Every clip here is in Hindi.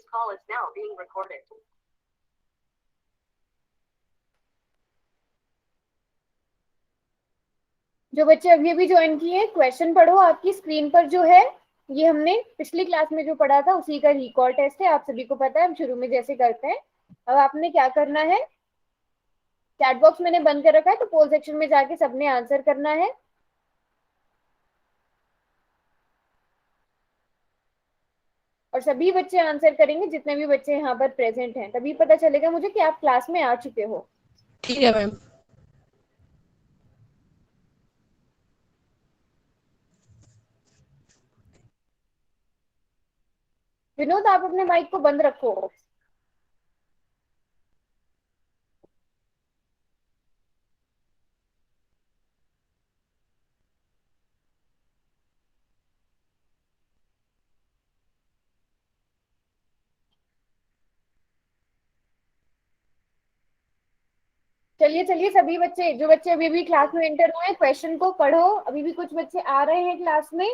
call is now being recorded. जो बच्चे अभी अभी ज्वाइन किए क्वेश्चन पढ़ो। आपकी स्क्रीन पर जो है ये हमने पिछली क्लास में जो पढ़ा था उसी का रिकॉल टेस्ट है। आप सभी को पता है हम शुरू में जैसे करते हैं। अब आपने क्या करना है, चैट बॉक्स मैंने बंद कर रखा है तो पोल सेक्शन में जाके सबने आंसर करना है। और सभी बच्चे आंसर करेंगे जितने भी बच्चे यहाँ पर प्रेजेंट हैं, तभी पता चलेगा मुझे कि आप क्लास में आ चुके हो। ठीक है मैम। विनोद आप अपने माइक को बंद रखो। चलिए चलिए सभी बच्चे, जो बच्चे अभी भी क्लास में एंटर हुए हैं क्वेश्चन को पढ़ो। अभी भी कुछ बच्चे आ रहे हैं क्लास में,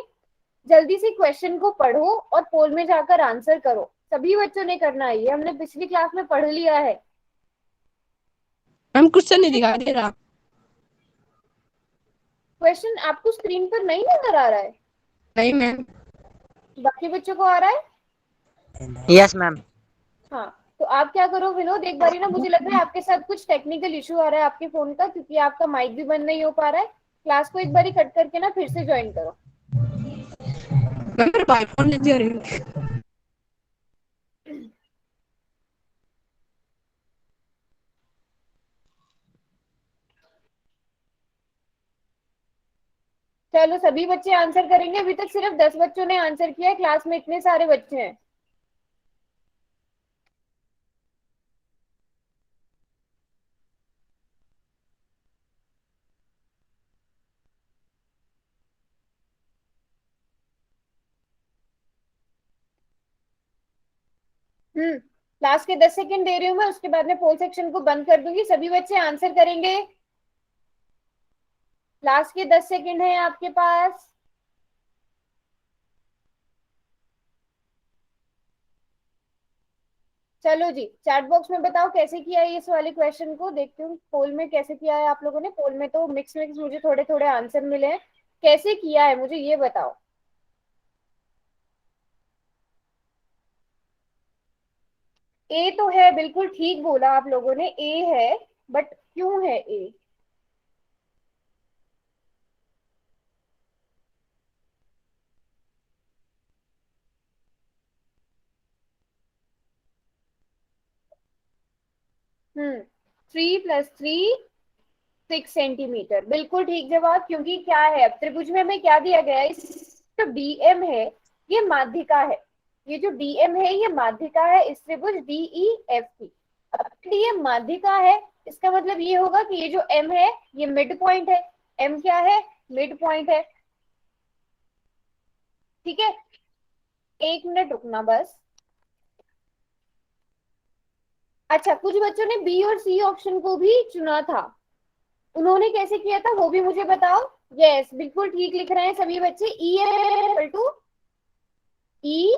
जल्दी से क्वेश्चन को पढ़ो और पोल में जाकर आंसर करो। सभी बच्चों ने करना है, ये हमने पिछली क्लास में पढ़ लिया है। मैम क्वेश्चन नहीं दिखाई दे रहा। क्वेश्चन आपको स्क्रीन पर नहीं नजर आ रहा है? नहीं मैम। बाकी बच्चों को आ रहा है? Yes ma'am. हाँ, तो आप क्या करो विनोद, एक बारी ना मुझे लग रहा है आपके साथ कुछ टेक्निकल इशू आ रहा है आपके फोन का, क्योंकि आपका माइक भी बंद नहीं हो पा रहा है। क्लास को एक बारी कट करके ना फिर से ज्वाइन करो। मैम मेरे भाई फोन ले जा रही। चलो सभी बच्चे आंसर करेंगे। अभी तक सिर्फ 10 बच्चों ने आंसर किया है, क्लास में इतने सारे बच्चे हैं। लास्ट के 10 सेकंड दे रही हूँ मैं, उसके बाद में पोल सेक्शन को बंद कर दूंगी। सभी बच्चे आंसर करेंगे। लास्ट के 10 सेकंड है आपके पास। चलो जी, चैट बॉक्स में बताओ कैसे किया है इस वाले क्वेश्चन को। देखती हूँ पोल में कैसे किया है आप लोगों ने। पोल में तो मिक्स मिक्स मुझे थोड़े थोड़े आंसर मिले हैं। कैसे किया है मुझे ये बताओ। ए तो है, बिल्कुल ठीक बोला आप लोगों ने, ए है। बट क्यों है ए? हम्म 3 + 3 6 सेंटीमीटर, बिल्कुल ठीक जवाब। क्योंकि क्या है, अब त्रिभुज में हमें क्या दिया गया है, इस जो डीएम है ये माध्यिका है। ये जो डीएम है ये माध्यिका है इस त्रिभुज डीईएफ की। अब डीएम माध्यिका है, इसका मतलब ये होगा कि ये जो एम है ये मिड पॉइंट है। एम क्या है? मिड पॉइंट है। ठीक है, एक मिनट रुकना बस। अच्छा, कुछ बच्चों ने बी और सी ऑप्शन को भी चुना था, उन्होंने कैसे किया था वो भी मुझे बताओ। यस, बिल्कुल ठीक लिख रहे हैं सभी बच्चे। E equal to E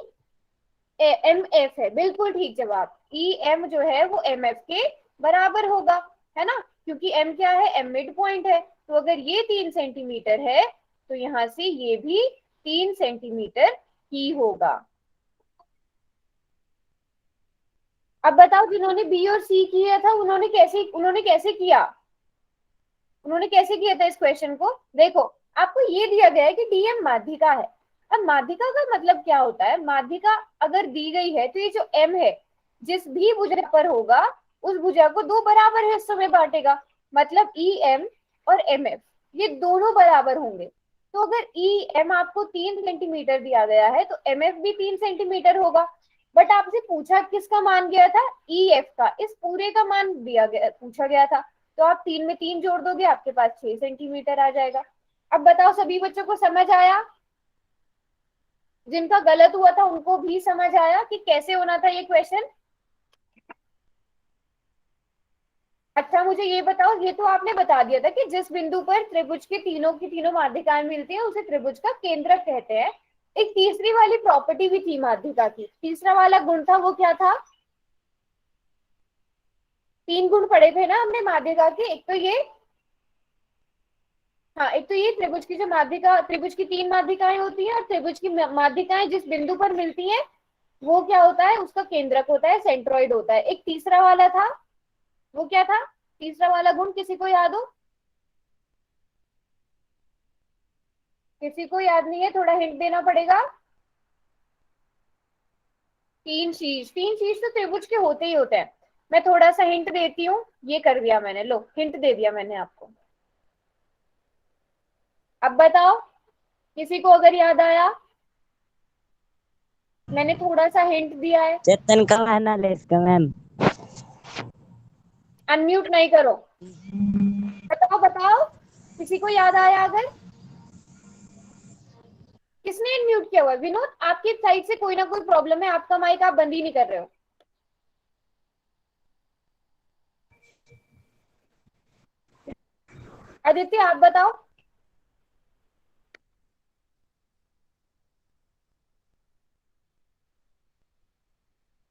M F है, बिल्कुल ठीक जवाब। ई एम जो है वो एम एफ के बराबर होगा, है ना, क्योंकि एम क्या है, एम मिड पॉइंट है। तो अगर ये 3 सेंटीमीटर है तो यहाँ से ये भी 3 सेंटीमीटर ही होगा। अब बताओ, जिन्होंने बी और सी किया था उन्होंने कैसे किया था इस क्वेश्चन को। देखो, आपको ये दिया गया है कि डीएम माध्यिका है। अब माध्यिका का मतलब क्या होता है, माध्यिका अगर दी गई है तो ये जो एम है जिस भी भुजा पर होगा उस भुजा को दो बराबर हिस्सों में बांटेगा। मतलब ई एम और एम एफ ये दोनों बराबर होंगे। तो अगर ई एम आपको 3 सेंटीमीटर दिया गया है तो एम एफ भी 3 सेंटीमीटर होगा। बट आपसे पूछा किसका मान गया था, ई एफ का, इस पूरे का मान दिया गया, पूछा गया था। तो आप 3 में 3 जोड़ दोगे, आपके पास 6 सेंटीमीटर आ जाएगा। अब बताओ सभी बच्चों को समझ आया? जिनका गलत हुआ था उनको भी समझ आया कि कैसे होना था ये क्वेश्चन? अच्छा मुझे ये बताओ, ये तो आपने बता दिया था कि जिस बिंदु पर त्रिभुज के तीनों की तीनों माध्यिकाएं मिलती हैं उसे त्रिभुज का केंद्रक कहते हैं। एक तीसरी वाली प्रॉपर्टी भी थी माध्यिका की, तीसरा वाला गुण था, वो क्या था? 3 गुण पढ़े थे ना हमने माध्यिका के, एक तो ये, हाँ एक तो ये त्रिभुज की जो माध्यिका, त्रिभुज की 3 माध्यिकाएं होती हैं, और त्रिभुज की माध्यिकाएं जिस बिंदु पर मिलती हैं वो क्या होता है, उसका केंद्रक होता है, सेंट्रॉइड होता है। एक तीसरा वाला था, वो क्या था? तीसरा वाला गुण किसी को याद हो? किसी को याद नहीं है? थोड़ा हिंट देना पड़ेगा। 3 शीर्ष, 3 शीर्ष तो त्रिभुज के होते ही होते हैं। मैं थोड़ा सा हिंट देती हूँ, ये कर दिया मैंने, लो हिंट दे दिया मैंने आपको। अब बताओ किसी को अगर याद आया, मैंने थोड़ा सा हिंट दिया है। चेतन का है ले इसका मैम। अनम्यूट नहीं करो, बताओ बताओ, किसी को याद आया अगर? किसने अनम्यूट किया हुआ है? विनोद, आपकी साइड से कोई ना कोई प्रॉब्लम है, आपका माइक आप बंद ही नहीं कर रहे हो। आदित्य आप बताओ।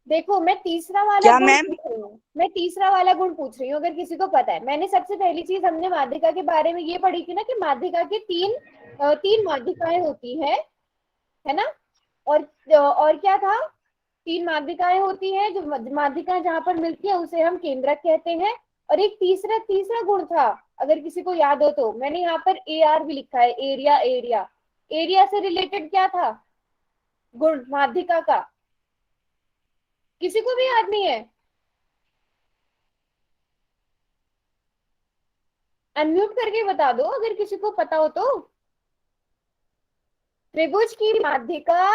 देखो मैं तीसरा वाला क्या गुण मैम? पूछ रही हूँ, मैं तीसरा वाला गुण पूछ रही हूँ, अगर किसी को पता है। मैंने सबसे पहली चीज हमने माध्यिका के बारे में ये पढ़ी थी ना कि माध्यिका के तीन माध्यिकाएं होती है ना? और क्या था? 3 माध्यिकाएं होती हैं, जो माध्यिकाएं जहां पर मिलती है उसे हम केंद्रक कहते हैं। और एक तीसरा तीसरा गुण था, अगर किसी को याद हो तो, मैंने यहाँ पर AR भी लिखा है, एरिया एरिया। एरिया से रिलेटेड क्या था गुण माध्यिका का? किसी को भी याद नहीं है? अनम्यूट करके बता दो अगर किसी को पता हो तो। त्रिभुज की माध्यिका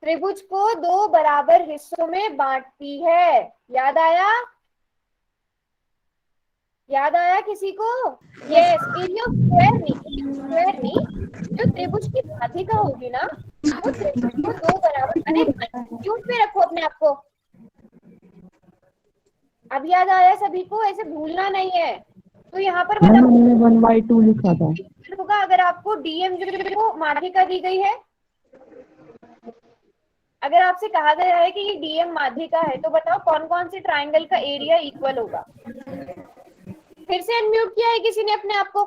त्रिभुज को 2 बराबर हिस्सों में बांटती है। याद आया? याद आया किसी को? यस, एरिया ऑफ स्क्वायर नहीं, स्क्वायर नहीं, जो त्रिभुज की माध्यिका होगी ना, वो त्रिभुज को 2 बराबर, अरे म्यूट पे रखो अपने आप को। अब याद आया सभी को? ऐसे भूलना नहीं है। तो यहाँ पर मैम बताओ मैंने 1/2 लिखा था। होगा अगर आपको डीएम जो माध्यिका दी गई है, अगर आपसे कहा गया है कि ये डीएम माध्यिका है, तो बताओ कौन कौन से ट्राइंगल का एरिया इक्वल होगा? फिर से अनम्यूट किया है किसी ने अपने आप को?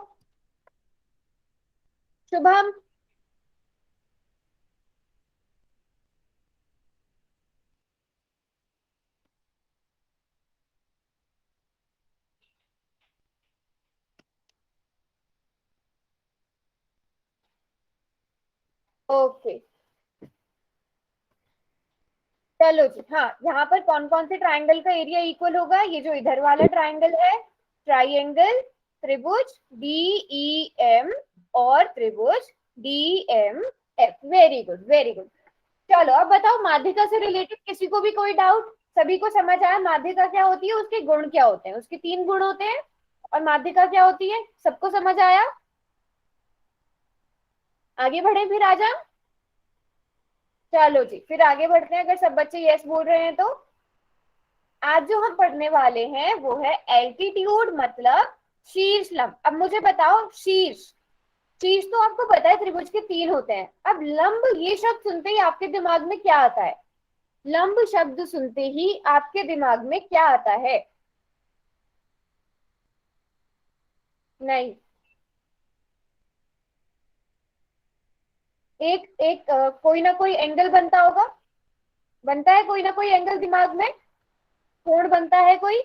शुभम, ओके चलो जी। हाँ, यहाँ पर कौन कौन से ट्राइंगल का एरिया इक्वल होगा? ये जो इधर वाला ट्राइंगल है, ट्राइंगल त्रिभुज DEM और त्रिभुज DMF। Very good very good. चलो अब बताओ माध्यिका से रिलेटेड किसी को भी कोई डाउट? सभी को समझ आया माध्यिका क्या होती है, उसके गुण क्या होते हैं? उसके 3 गुण होते हैं, और माध्यिका क्या होती है, सबको समझ आया? आगे बढ़े फिर आजा। चलो जी फिर आगे बढ़ते हैं, अगर सब बच्चे यस बोल रहे हैं तो। आज जो हम पढ़ने वाले हैं वो है एल्टीट्यूड, मतलब शीर्ष लंब। अब मुझे बताओ, शीर्ष, शीर्ष तो आपको पता है त्रिभुज के 3 होते हैं। अब लंब ये शब्द सुनते ही आपके दिमाग में क्या आता है? लंब शब्द सुनते ही आपके दिमाग में क्या आता है? नहीं, एक एक कोई ना कोई एंगल बनता होगा, बनता है कोई ना कोई एंगल दिमाग में, कोण बनता है कोई।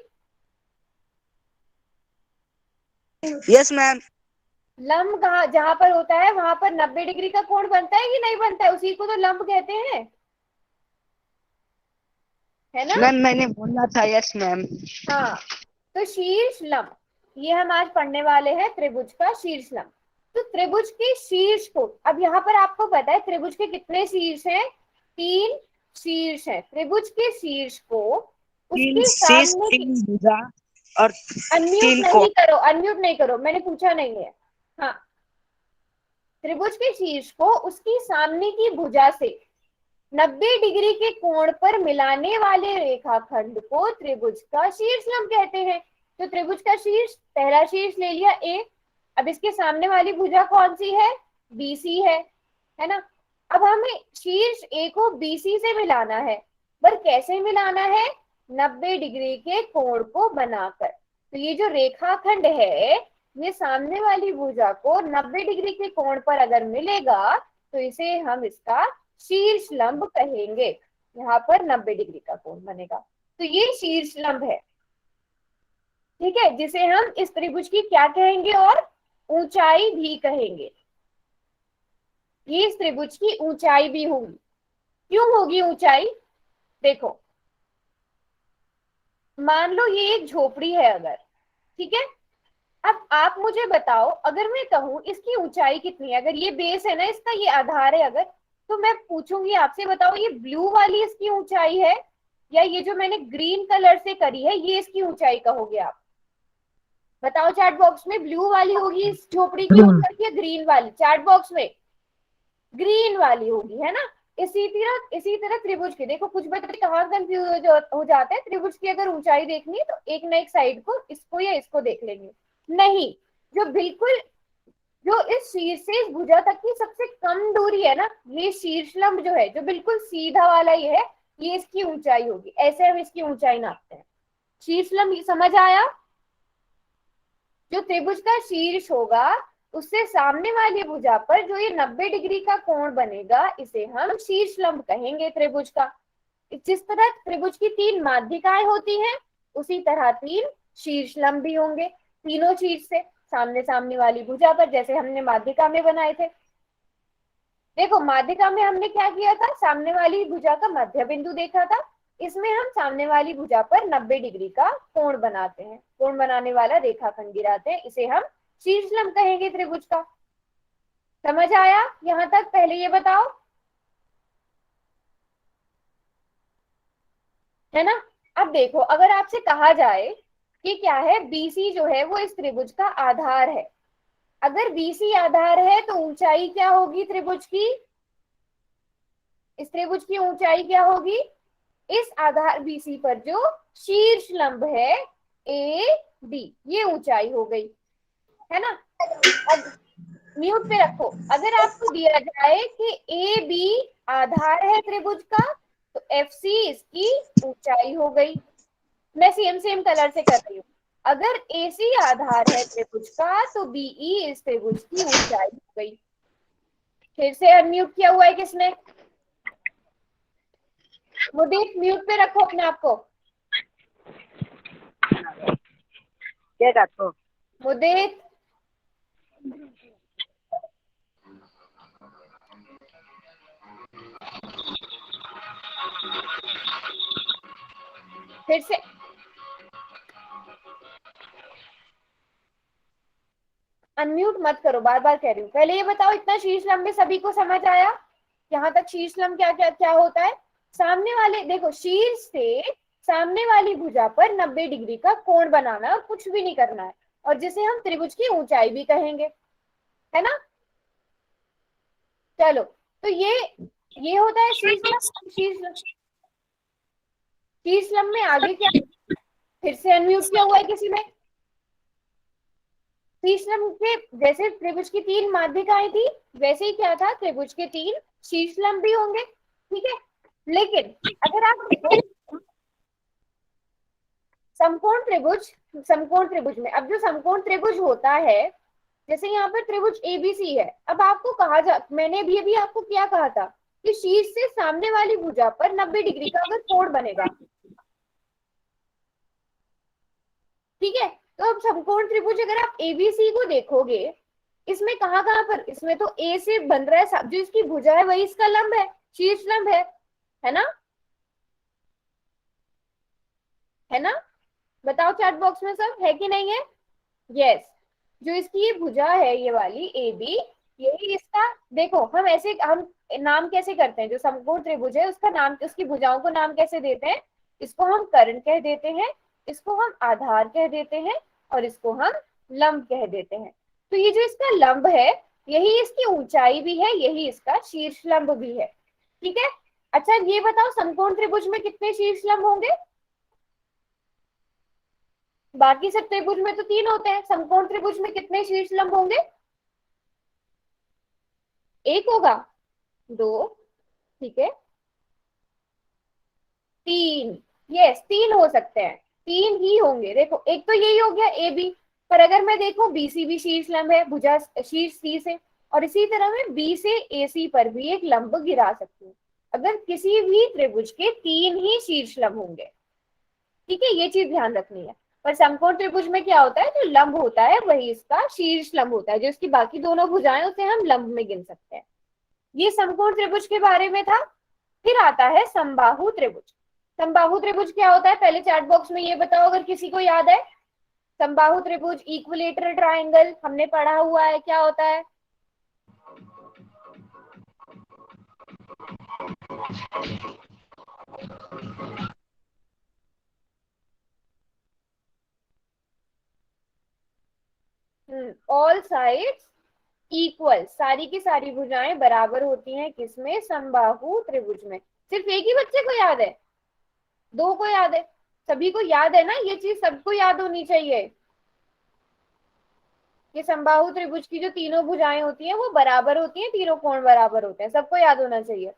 Yes ma'am. लंब कहाँ जहां पर होता है वहां पर 90 डिग्री का कोण बनता है कि नहीं बनता है? उसी को तो लंब कहते हैं, है ना? मैम मैंने बोला था यस मैम। हाँ, तो शीर्ष लंब, ये हम आज पढ़ने वाले हैं त्रिभुज का शीर्ष लंब। तो त्रिभुज के शीर्ष को, अब यहाँ पर आपको पता है त्रिभुज के कितने शीर्ष हैं? 3 शीर्ष हैं। त्रिभुज के शीर्ष को तीन उसके शीश, सामने की, 3 भुजा और अनम्यूट 3 नहीं कोण। करो, अनम्यूट नहीं करो, मैंने पूछा नहीं है। हाँ, त्रिभुज के शीर्ष को उसकी सामने की भुजा से 90 डिग्री के कोण पर मिलाने वाले रेखाखंड को त्रिभुज का शीर्ष लंब कहते हैं। तो त्रिभुज का शीर्ष, पहला शीर्ष ले लिया A, अब इसके सामने वाली भुजा कौन सी है? BC है ना? अब हमें शीर्ष ए को बीसी से मिलाना है, पर कैसे मिलाना है? 90 डिग्री के कोण को बनाकर। तो ये जो रेखाखंड है, ये सामने वाली भुजा को 90 डिग्री के कोण पर अगर मिलेगा तो इसे हम इसका शीर्ष लंब कहेंगे। यहाँ पर 90 डिग्री का कोण बनेगा, तो ये शीर्ष लंब है। ठीक है, जिसे हम इस त्रिभुज की क्या कहेंगे और ऊंचाई भी कहेंगे। ये इस त्रिभुज की ऊंचाई भी होगी। क्यों होगी ऊंचाई? देखो, मान लो ये एक झोपड़ी है अगर, ठीक है। अब आप मुझे बताओ, अगर मैं कहूं इसकी ऊंचाई कितनी है, अगर ये बेस है ना इसका, ये आधार है अगर, तो मैं पूछूंगी आपसे, बताओ ये ब्लू वाली इसकी ऊंचाई है या ये जो मैंने ग्रीन कलर से करी है ये इसकी ऊंचाई कहोगे आप? बताओ चैट बॉक्स में, ब्लू वाली होगी इस झोपड़ी की ऊंचाई या ग्रीन वाली? चैट बॉक्स में ग्रीन वाली होगी, है ना। इसी तरह त्रिभुज की, देखो कुछ बच्चे कहाँ कंफ्यूज हो जाते हैं, त्रिभुज की अगर ऊंचाई देखनी है तो एक ना एक साइड को, इसको या इसको देख लेंगे। नहीं, जो बिल्कुल, जो इस शीर्ष से इस भुजा तक की सबसे कम दूरी है ना, ये शीर्ष लंब जो है, जो बिल्कुल सीधा वाला ये है, ये इसकी ऊंचाई होगी। ऐसे हम इसकी ऊंचाई नापते हैं। शीर्ष लंब समझ आया? जो त्रिभुज का शीर्ष होगा उससे सामने वाली भुजा पर जो ये 90 डिग्री का कोण बनेगा, इसे हम शीर्ष लंब कहेंगे त्रिभुज का। जिस तरह त्रिभुज की 3 माध्यिकाएं होती हैं, उसी तरह 3 शीर्ष लंब भी होंगे, तीनों शीर्ष से सामने सामने वाली भुजा पर, जैसे हमने माध्यिका में बनाए थे। देखो माध्यिका में हमने क्या किया था, सामने वाली भुजा का मध्य बिंदु देखा था, इसमें हम सामने वाली भुजा पर 90 डिग्री का कोण बनाते हैं, कोण बनाने वाला रेखाखंड गिराते हैं, इसे हम शीर्ष लंब कहेंगे त्रिभुज का। समझ आया यहां तक? पहले ये बताओ, है ना। अब देखो, अगर आपसे कहा जाए कि क्या है, बीसी जो है वो इस त्रिभुज का आधार है, अगर बीसी आधार है तो ऊंचाई क्या होगी त्रिभुज की? इस त्रिभुज की ऊंचाई क्या होगी? इस आधार बीसी पर जो शीर्ष लंब है ए डी, ये ऊंचाई हो गई, है ना। अब म्यूट पे रखो। अगर आपको दिया जाए कि ए बी आधार है त्रिभुज का, तो एफ सी इसकी ऊंचाई हो गई। मैं सेम सेम कलर से कर रही हूँ। अगर ए सी आधार है त्रिभुज का, तो बीई इस त्रिभुज की ऊंचाई हो गई। फिर से अनम्यूट किया हुआ है किसने? मुदीत, म्यूट पे रखो अपने आप को। क्या रखो? मुदीत, फिर से अनम्यूट मत करो, बार बार कह रही हूँ। पहले ये बताओ, इतना शीर्ष लंब में सभी को समझ आया? यहाँ तक शीर्ष लंब क्या क्या क्या होता है? सामने वाले, देखो शीर्ष से सामने वाली भुजा पर 90 डिग्री का कोण बनाना, और कुछ भी नहीं करना है, और जिसे हम त्रिभुज की ऊंचाई भी कहेंगे, है ना। चलो, तो ये होता है शीर्ष लंब। शीर्ष लंब में आगे क्या? फिर से अनम्यूट किया हुआ है किसी ने? शीर्ष लंब के जैसे त्रिभुज की 3 माध्यिकाएं थी, वैसे ही क्या था, त्रिभुज के 3 शीर्ष लंब भी होंगे, ठीक है। लेकिन अगर आप देखो समकोण त्रिभुज में, अब जो समकोण त्रिभुज होता है, जैसे यहाँ पर त्रिभुज एबीसी है, अब आपको कहा जा, मैंने भी आपको क्या कहा था कि शीर्ष से सामने वाली भुजा पर 90 डिग्री का अगर कोण बनेगा, ठीक है। तो अब समकोण त्रिभुज अगर आप एबीसी को देखोगे, इसमें कहाँ कहाँ पर, इसमें तो ए से बन रहा है, जो इसकी भुजा है वही इसका लंब है, शीर्ष लंब है ना, है ना। बताओ चैट बॉक्स में सब है कि नहीं है? यस। जो इसकी ये भुजा है, ये वाली ए बी, यही इसका, देखो हम ऐसे, हम नाम कैसे करते हैं, जो समकोण त्रिभुज है उसका नाम, उसकी भुजाओं को नाम कैसे देते हैं? इसको हम कर्ण कह देते हैं, इसको हम आधार कह देते हैं, और इसको हम लंब कह देते हैं। तो ये जो इसका लंब है, यही इसकी ऊंचाई भी है, यही इसका शीर्ष लंब भी है, ठीक है। अच्छा ये बताओ, समकोण त्रिभुज में कितने शीर्ष लंब होंगे? बाकी सब त्रिभुज में तो 3 होते हैं, समकोण त्रिभुज में कितने शीर्ष लंब होंगे? 1 होगा। 2, ठीक है, 3, यस 3 हो सकते हैं, 3 ही होंगे। देखो एक तो यही हो गया ए बी, पर अगर मैं देखूं बीसी भी शीर्ष लंब है भुजा शीर्ष सी से, और इसी तरह मैं बी से ए सी पर भी एक लंब गिरा सकती हूँ अगर किसी भी त्रिभुज के 3 ही शीर्ष लंब होंगे। ठीक है, ये चीज ध्यान रखनी है। पर समकोण त्रिभुज में क्या होता है, जो लंब होता है वही इसका शीर्ष लंब होता है, जो इसकी बाकी दोनों भुजाएं उसे हम लंब में गिन सकते हैं। ये समकोण त्रिभुज के बारे में था। फिर आता है समबाहु त्रिभुज। समबाहु त्रिभुज क्या होता है, पहले चैट बॉक्स में ये बताओ अगर किसी को याद है। समबाहु त्रिभुज, इक्विलेटरल ट्रायंगल हमने पढ़ा हुआ है, क्या होता है? ऑल साइड्स इक्वल, सारी की सारी भुजाएं बराबर होती हैं किसमें? समबाहु त्रिभुज में। सिर्फ एक ही बच्चे को याद है? 2 को याद है? सभी को याद है ना? ये चीज सबको याद होनी चाहिए कि समबाहु त्रिभुज की जो तीनों भुजाएं होती हैं वो बराबर होती हैं, तीनों कोण बराबर होते हैं, सबको याद होना चाहिए।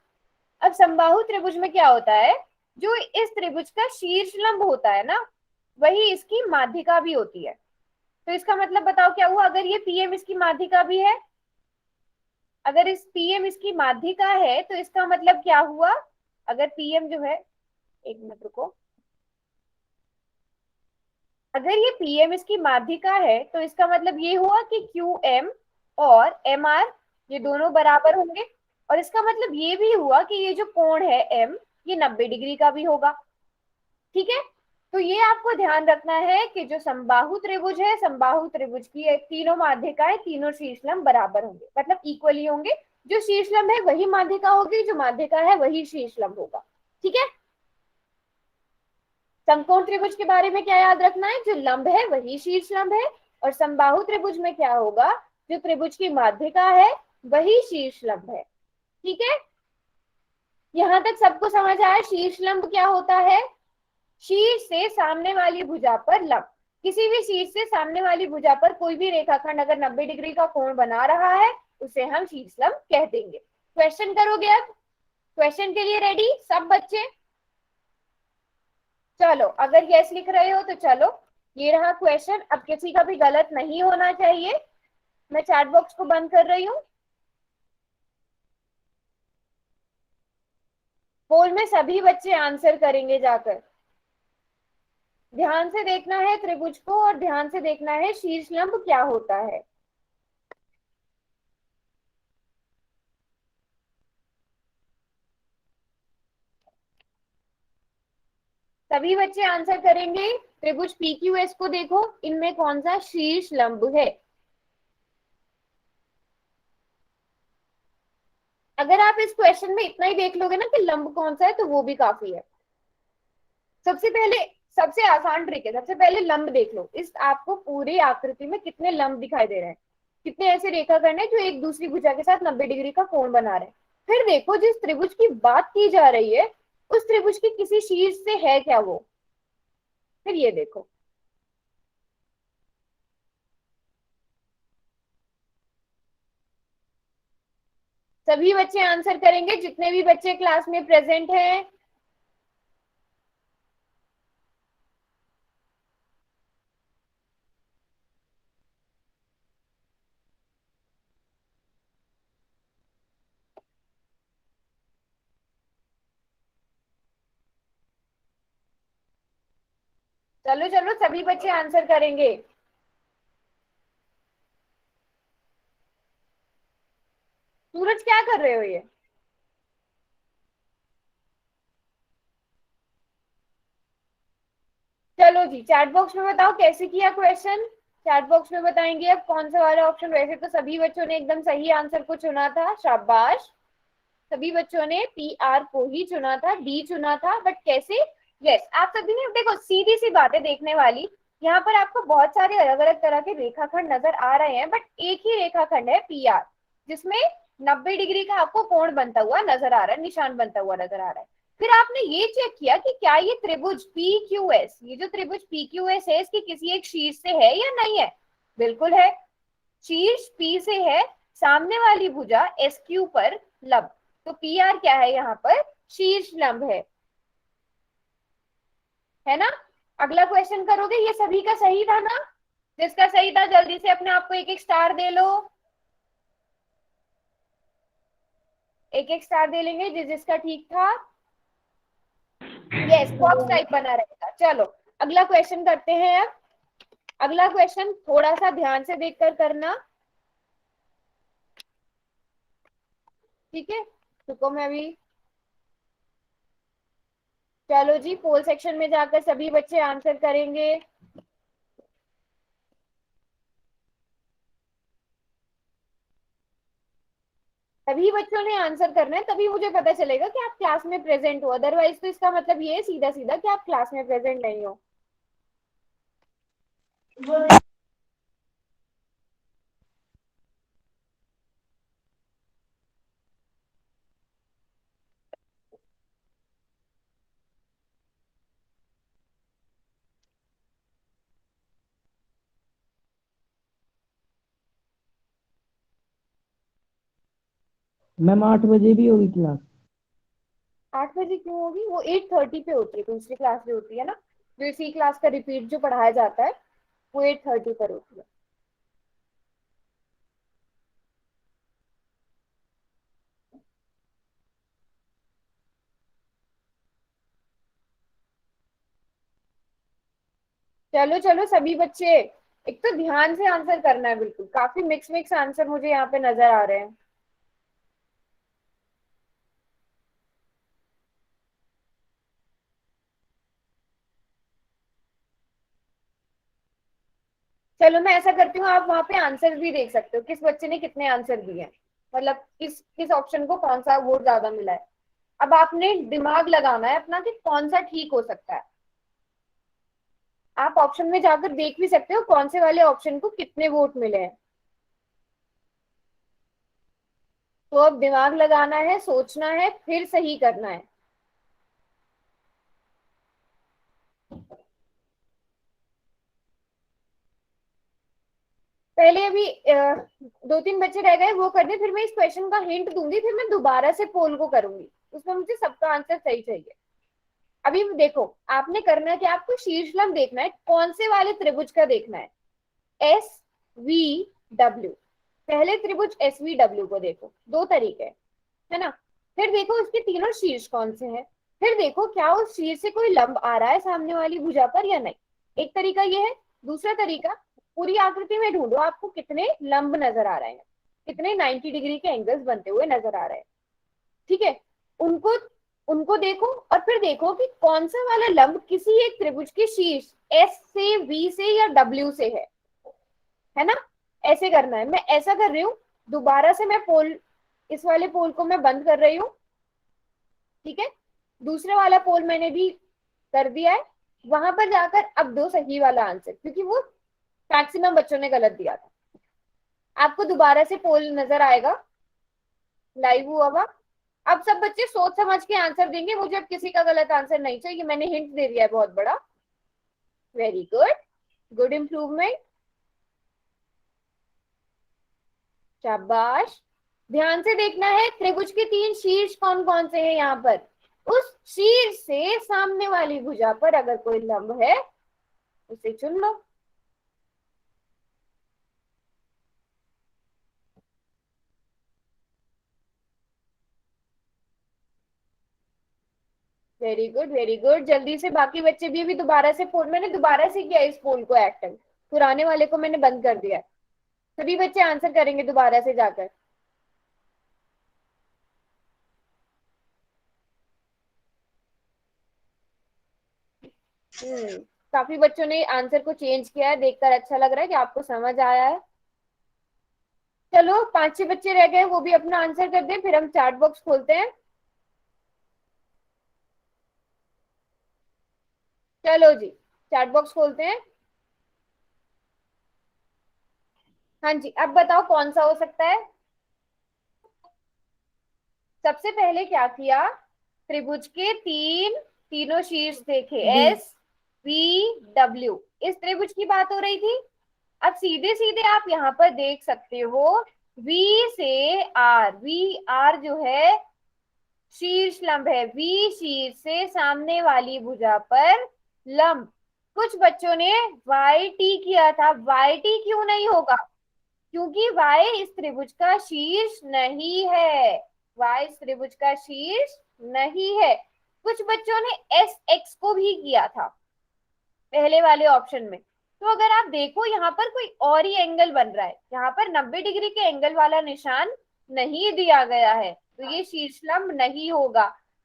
अब समबाहु त्रिभुज में क्या होता है, जो इस त्रिभुज का शीर्ष लंब होता है ना, वही इसकी माध्यिका भी होती है। तो इसका मतलब बताओ क्या हुआ, अगर ये पीएम इसकी माध्यिका भी है, अगर इस पीएम इसकी माध्यिका है तो इसका मतलब क्या हुआ, अगर पीएम जो है, एक मिनट रुको, अगर ये पीएम इसकी माध्यिका है तो इसका मतलब ये हुआ कि क्यू एम और एम आर ये दोनों बराबर होंगे, और इसका मतलब ये भी हुआ कि ये जो कोण है एम, ये 90 डिग्री का भी होगा। ठीक है, तो ये आपको ध्यान रखना है कि जो समबाहु त्रिभुज है, समबाहु त्रिभुज की तीनों माध्यिकाएं, तीनों शीर्षलंब बराबर होंगे, मतलब इक्वली होंगे। जो शीर्षलंब है वही माध्यिका होगी, जो माध्यिका है वही शीर्षलंब होगा। ठीक है, समकोण त्रिभुज के बारे में क्या याद रखना है, जो लंब है वही शीर्ष लंब है, और समबाहु त्रिभुज में क्या होगा, जो त्रिभुज की माध्यिका है वही शीर्ष लंब है। ठीक है, यहां तक सबको समझ आया? शीर्ष लंब क्या होता है? शीर्ष से सामने वाली भुजा पर लंब, किसी भी शीर्ष से सामने वाली भुजा पर कोई भी रेखाखंड अगर 90 डिग्री का कोण बना रहा है उसे हम शीर्ष लंब कह देंगे। क्वेश्चन करोगे? अब क्वेश्चन के लिए रेडी सब बच्चे? चलो, अगर यस लिख रहे हो तो चलो, ये रहा क्वेश्चन। अब किसी का भी गलत नहीं होना चाहिए। मैं चैट बॉक्स को बंद कर रही हूँ। पोल में सभी बच्चे आंसर करेंगे जाकर। ध्यान से देखना है त्रिभुज को, और ध्यान से देखना है शीर्ष लंब क्या होता है। सभी बच्चे आंसर करेंगे। त्रिभुज पीक्यूएस को देखो, इनमें कौन सा शीर्ष लंब है? अगर आप इस क्वेश्चन में इतना ही देख लोगे ना कि लंब कौन सा है, तो वो भी काफी है। सबसे पहले, सबसे आसान ट्रिक है, सबसे पहले लंब देख लो। इस आपको पूरी आकृति में कितने लंब दिखाई दे रहे हैं, कितने ऐसे रेखाखंड है जो एक दूसरी भुजा के साथ 90 डिग्री का कोण बना रहे हैं। फिर देखो जिस त्रिभुज की बात की जा रही है उस त्रिभुज की किसी शीर्ष से है क्या वो, फिर ये देखो। सभी बच्चे आंसर करेंगे जितने भी बच्चे क्लास में प्रेजेंट हैं। चलो चलो, सभी बच्चे आंसर करेंगे। सूरज क्या कर रहे हो ये? चलो जी, चैट बॉक्स में बताओ कैसे किया क्वेश्चन। चैट बॉक्स में बताएंगे अब कौन सा वाला ऑप्शन। वैसे तो सभी बच्चों ने एकदम सही आंसर को चुना था, शाबाश। सभी बच्चों ने पी आर को ही चुना था, डी चुना था, बट कैसे? यस, आप सभी ने देखो, सीधी सी बातें देखने वाली। यहाँ पर आपको बहुत सारे अलग अलग तरह के रेखाखंड नजर आ रहे हैं, बट एक ही रेखाखंड है पी आर, जिसमें 90 डिग्री का आपको कोण बनता हुआ नजर आ रहा है, निशान बनता हुआ नजर आ रहा है। फिर आपने ये चेक किया कि क्या ये त्रिभुज पी क्यू एस, ये जो त्रिभुज पी क्यू एस है, इसकी किसी एक शीर्ष से है या नहीं है? बिल्कुल है, शीर्ष पी से है, सामने वाली भुजा एस क्यू पर लंब। तो पी आर क्या है यहाँ पर, शीर्ष लंब है ना। अगला क्वेश्चन करोगे, ये सभी का सही था ना, जिसका सही था जल्दी से अपने आप को एक एक स्टार दे लो, एक एक स्टार दे लेंगे जिसका ठीक था। यस, बॉक्स टाइप बना रहेगा। चलो अगला क्वेश्चन करते हैं। अब अगला क्वेश्चन थोड़ा सा ध्यान से देखकर करना, ठीक है। रुको मैं अभी, चलो जी पोल सेक्शन में जाकर सभी बच्चे आंसर करेंगे। सभी बच्चों ने आंसर करना है, तभी मुझे पता चलेगा कि आप क्लास में प्रेजेंट हो, अदरवाइज तो इसका मतलब ये है सीधा सीधा कि आप क्लास में प्रेजेंट नहीं हो। मैम 8 बजे भी होगी क्लास? 8 बजे क्यों होगी, वो 8:30 पे होती है, दूसरी क्लास भी होती है ना, जो इसी क्लास का रिपीट जो पढ़ाया जाता है वो 8:30 पर होती है। चलो चलो सभी बच्चे, एक तो ध्यान से आंसर करना है बिल्कुल, काफी मिक्स मिक्स आंसर मुझे यहाँ पे नजर आ रहे हैं। चलो मैं ऐसा करती हूँ, आप वहां पे आंसर भी देख सकते हो, किस बच्चे ने कितने आंसर दिए हैं, मतलब किस किस ऑप्शन को कौन सा वोट ज्यादा मिला है। अब आपने दिमाग लगाना है अपना कि कौन सा ठीक हो सकता है। आप ऑप्शन में जाकर देख भी सकते हो कौन से वाले ऑप्शन को कितने वोट मिले हैं। तो अब दिमाग लगाना है, सोचना है, फिर सही करना है। पहले अभी 2-3 बच्चे रह गए, वो कर दे, फिर मैं इस क्वेश्चन का हिंट दूंगी, फिर मैं दोबारा से पोल को करूंगी, उसमें मुझे सबका आंसर सही चाहिए। अभी देखो, आपने करना है कि आपको शीर्षलंब देखना है, कौन से वाले त्रिभुज का देखना है, एस वी डब्ल्यू। पहले त्रिभुज एस वी डब्ल्यू को देखो, दो तरीके है ना। फिर देखो उसके तीनों शीर्ष कौन से हैं, फिर देखो क्या उस शीर्ष से कोई लंब आ रहा है सामने वाली भुजा पर या नहीं। एक तरीका ये है। दूसरा तरीका, पूरी आकृति में ढूंढो आपको कितने लंब नजर आ रहे हैं, कितने 90 डिग्री के एंगल्स बनते हुए नजर आ रहे हैं, ठीक है। उनको उनको देखो और फिर देखो कि कौन सा वाला लंब किसी एक त्रिभुज के शीर्ष एस से, वी से या डब्ल्यू से है ना। ऐसे करना है, मैं ऐसा कर रही हूँ। दोबारा से मैं पोल, इस वाले पोल को मैं बंद कर रही हूँ, ठीक है। दूसरा वाला पोल मैंने भी कर दिया है। वहां पर जाकर अब दो सही वाला आंसर, क्योंकि वो मैक्सिमम बच्चों ने गलत दिया था। आपको दोबारा से पोल नजर आएगा, लाइव हुआ हुआ। अब सब बच्चे सोच समझ के आंसर देंगे, मुझे अब किसी का गलत आंसर नहीं चाहिए, मैंने हिंट दे दिया है बहुत बड़ा। वेरी गुड, गुड इम्प्रूवमेंट, शाबाश। ध्यान से देखना है, त्रिभुज के तीन शीर्ष कौन कौन से हैं यहाँ पर, उस शीर्ष से सामने वाली भुजा पर अगर कोई लंब है उसे चुन लो। वेरी गुड वेरी गुड, जल्दी से बाकी बच्चे भी अभी दोबारा से पोल, मैंने दोबारा से किया इस पोल को एक्टिव, पुराने वाले को मैंने बंद कर दिया। सभी बच्चे आंसर करेंगे दोबारा से जाकर। काफी बच्चों ने आंसर को चेंज किया है, देखकर अच्छा लग रहा है कि आपको समझ आया है। चलो 5-6 बच्चे रह गए, वो भी अपना आंसर कर दे, फिर हम चैट बॉक्स खोलते हैं। चलो जी चैट बॉक्स खोलते हैं। हाँ जी, अब बताओ कौन सा हो सकता है। सबसे पहले क्या किया, त्रिभुज के तीनों शीर्ष देखे, एस वी डब्ल्यू, इस त्रिभुज की बात हो रही थी। अब सीधे सीधे आप यहाँ पर देख सकते हो, वी से आर, वी आर जो है शीर्ष लंब है, वी शीर्ष से सामने वाली भुजा पर लंब। कुछ बच्चों ने वाई टी किया था, वाई टी क्यों नहीं होगा? क्योंकि वाई इस त्रिभुज का शीर्ष नहीं है, वाई इस त्रिभुज का शीर्ष नहीं है। कुछ बच्चों ने एस एक्स को भी किया था पहले वाले ऑप्शन में। तो अगर आप देखो यहाँ पर कोई और ही एंगल बन रहा है, यहाँ पर 90 डिग्री के एंगल वाला निशान नहीं दिया गया है, तो ये शीर्ष लंब नहीं होगा।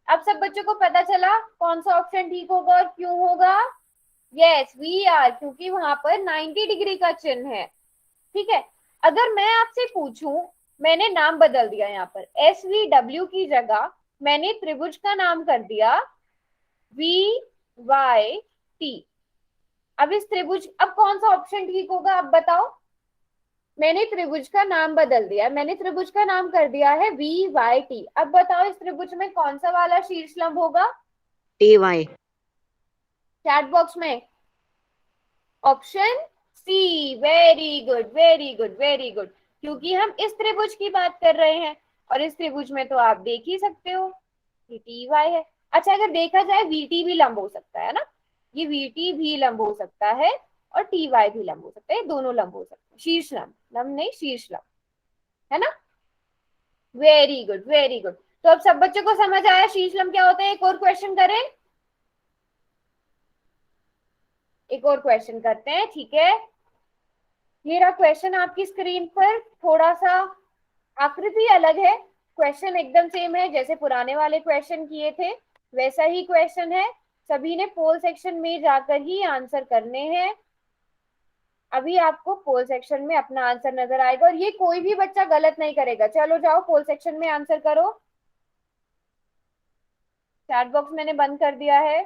अब सब बच्चों को पता चला कौन सा ऑप्शन ठीक होगा और क्यों होगा? यस, वी आर, क्योंकि वहां पर 90 डिग्री का चिन्ह है। ठीक है, अगर मैं आपसे पूछूं, मैंने नाम बदल दिया, यहाँ पर एस वी डब्ल्यू की जगह मैंने त्रिभुज का नाम कर दिया वी वाई टी। अब इस त्रिभुज, अब कौन सा ऑप्शन ठीक होगा आप बताओ? मैंने त्रिभुज का नाम बदल दिया, मैंने त्रिभुज का नाम कर दिया है वी वाई टी। अब बताओ इस त्रिभुज में कौन सा वाला शीर्ष लंब होगा? T Y. चैट बॉक्स में option C. Very good, very good, very good, क्योंकि हम इस त्रिभुज की बात कर रहे हैं और इस त्रिभुज में तो आप देख ही सकते हो कि टी वाई है। अच्छा, अगर देखा जाए वीटी भी लंब हो सकता है ना, ये वीटी भी लंब हो सकता है और टी वाई भी लंब हो सकता है, दोनों लंब हो सकते हैं, शीर्ष लंब, लंब नहीं शीर्ष लंब, है ना? Very good, very good. तो अब सब बच्चों को समझ आया शीर्ष लंब क्या होता है? एक और क्वेश्चन करें, एक और क्वेश्चन करते हैं, ठीक है? ये रहा क्वेश्चन आपकी स्क्रीन पर, थोड़ा सा आकृति अलग है, क्वेश्चन एकदम सेम है जैसे पुराने वाले क्वेश्चन किए थे वैसा ही क्वेश्चन है। सभी ने पोल सेक्शन में जाकर ही आंसर करने हैं। अभी आपको पोल सेक्शन में अपना आंसर नजर आएगा और ये कोई भी बच्चा गलत नहीं करेगा। चलो जाओ पोल सेक्शन में आंसर करो। चैट बॉक्स मैंने बंद कर दिया है,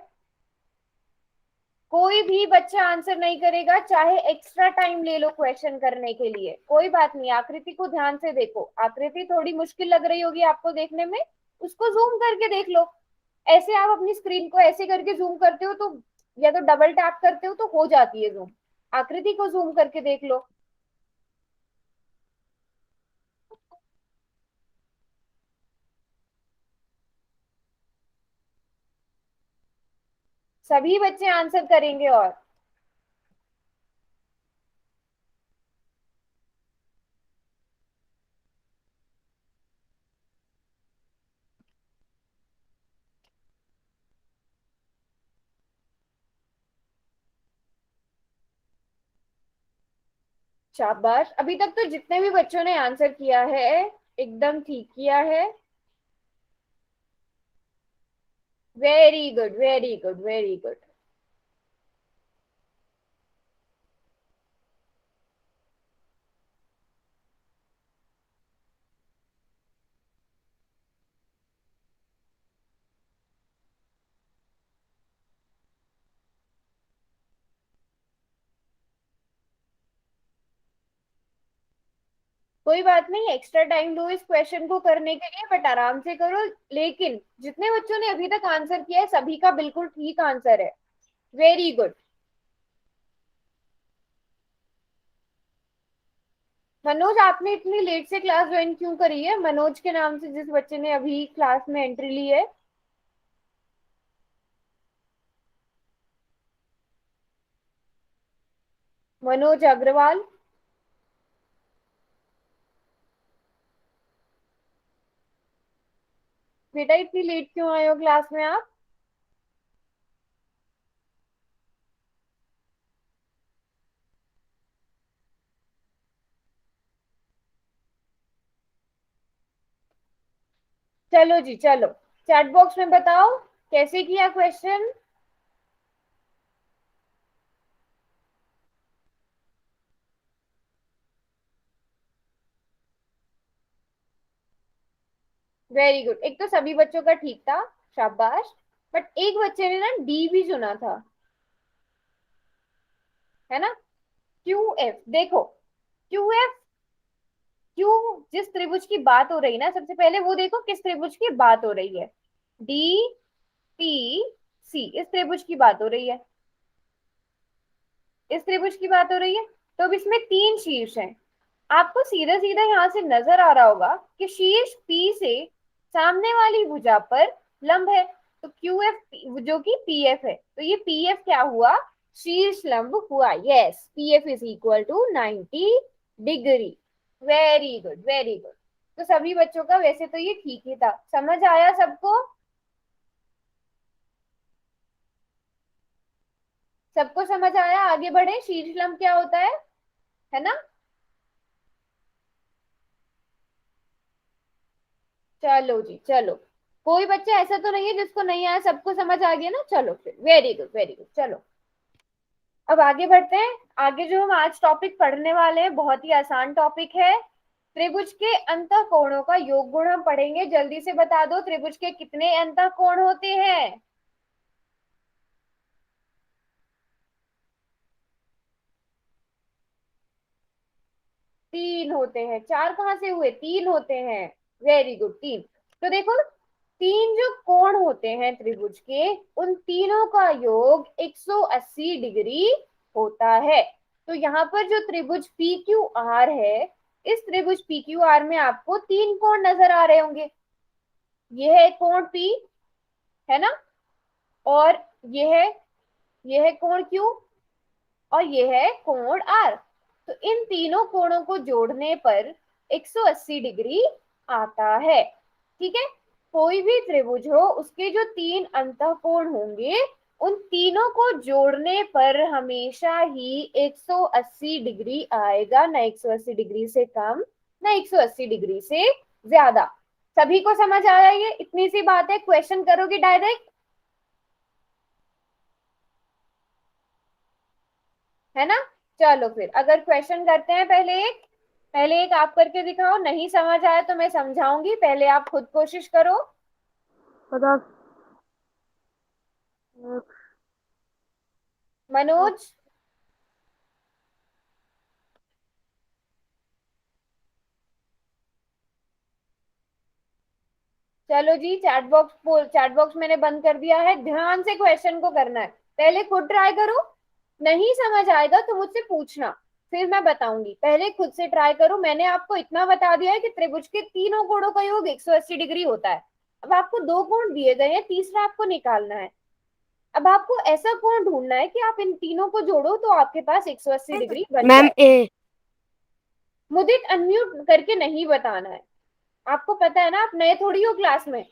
कोई भी बच्चा आंसर नहीं करेगा, चाहे एक्स्ट्रा टाइम ले लो क्वेश्चन करने के लिए, कोई बात नहीं। आकृति को ध्यान से देखो, आकृति थोड़ी मुश्किल लग रही होगी आपको देखने में, उसको जूम करके देख लो। ऐसे आप अपनी स्क्रीन को ऐसे करके जूम करते हो तो, या तो डबल टैप करते हो तो हो जाती है जूम। आकृति को जूम करके देख लो। सभी बच्चे आंसर करेंगे और शाबाश। अभी तक तो जितने भी बच्चों ने आंसर किया है एकदम ठीक किया है। Very good, very good, very good. कोई बात नहीं, एक्स्ट्रा टाइम लो इस क्वेश्चन को करने के लिए, बट आराम से करो। लेकिन जितने बच्चों ने अभी तक आंसर किया है सभी का बिल्कुल ठीक आंसर है। Very good. मनोज, आपने इतनी लेट से क्लास ज्वाइन क्यों करी है? मनोज के नाम से जिस बच्चे ने अभी क्लास में एंट्री ली है। मनोज अग्रवाल। बेटा इतनी लेट क्यों आए हो क्लास में आप? चलो जी चलो, चैट बॉक्स में बताओ कैसे किया क्वेश्चन। वेरी गुड, एक तो सभी बच्चों का ठीक था, शाबाश। बट एक बच्चे ने ना डी भी चुना था, है ना? क्यू एफ, देखो क्यू एफ, क्यू जिस त्रिभुज की बात हो रही है ना, सबसे पहले वो देखो किस त्रिभुज की बात हो रही है। डी पी सी, इस त्रिभुज की बात हो रही है, इस त्रिभुज की बात हो रही है। तो अब इसमें तीन शीर्ष हैं, आपको सीधा सीधा यहां से नजर आ रहा होगा कि शीर्ष पी से सामने वाली भुजा पर लंब है, तो QF जो कि PF है, तो ये PF क्या हुआ, शीर्ष लंब हुआ। Yes, PF is equal to 90 degree. Very good, very good. तो सभी बच्चों का वैसे तो ये ठीक ही था, समझ आया सबको? सबको समझ आया? आगे बढ़े, शीर्ष लंब क्या होता है ना? चलो जी, चलो। कोई बच्चा ऐसा तो नहीं है जिसको नहीं आया, सबको समझ आ गया ना? चलो फिर, वेरी गुड, वेरी गुड। चलो अब आगे बढ़ते हैं। आगे जो हम आज टॉपिक पढ़ने वाले हैं बहुत ही आसान टॉपिक है। त्रिभुज के अंतःकोणों का योग गुण हम पढ़ेंगे। जल्दी से बता दो, त्रिभुज के कितने अंतःकोण होते हैं? तीन होते हैं। चार कहाँ से हुए? तीन होते हैं। वेरी गुड, तीन। तो देखो, तीन जो कोण होते हैं त्रिभुज के, उन तीनों का योग 180 डिग्री होता है। तो यहाँ पर जो त्रिभुज PQR है, इस त्रिभुज PQR में आपको तीन कोण नजर आ रहे होंगे। यह है कोण P, है ना? और यह है कोण Q, और यह है कोण R। तो इन तीनों कोणों को जोड़ने पर 180 डिग्री आता है। ठीक है? कोई भी त्रिभुज हो, उसके जो तीन अंतःकोण होंगे, उन तीनों को जोड़ने पर हमेशा ही 180 डिग्री आएगा, ना 180 डिग्री से कम, ना 180 डिग्री से ज्यादा। सभी को समझ आया? ये इतनी सी बात है। क्वेश्चन करोगे डायरेक्ट, है ना? चलो फिर, अगर क्वेश्चन करते हैं, पहले एक आप करके दिखाओ। नहीं समझ आया तो मैं समझाऊंगी, पहले आप खुद कोशिश करो। 50। मनोज, चलो जी, चैट बॉक्स मैंने बंद कर दिया है। ध्यान से क्वेश्चन को करना है। पहले खुद ट्राई करो, नहीं समझ आएगा तो मुझसे पूछना, फिर मैं बताऊंगी। पहले खुद से ट्राई करो। मैंने आपको इतना बता दिया है कि त्रिभुज के तीनों कोणों का योग 180 डिग्री होता है। अब आपको दो कोण दिए गए हैं, तीसरा आपको निकालना है। अब आपको ऐसा कोण ढूंढना है कि आप इन तीनों को जोड़ो तो आपके पास 180 डिग्री बन मैम जाए। ए। मुझे अनम्यूट करके नहीं बताना है, आपको पता है ना, आप नए थोड़ी हो क्लास में।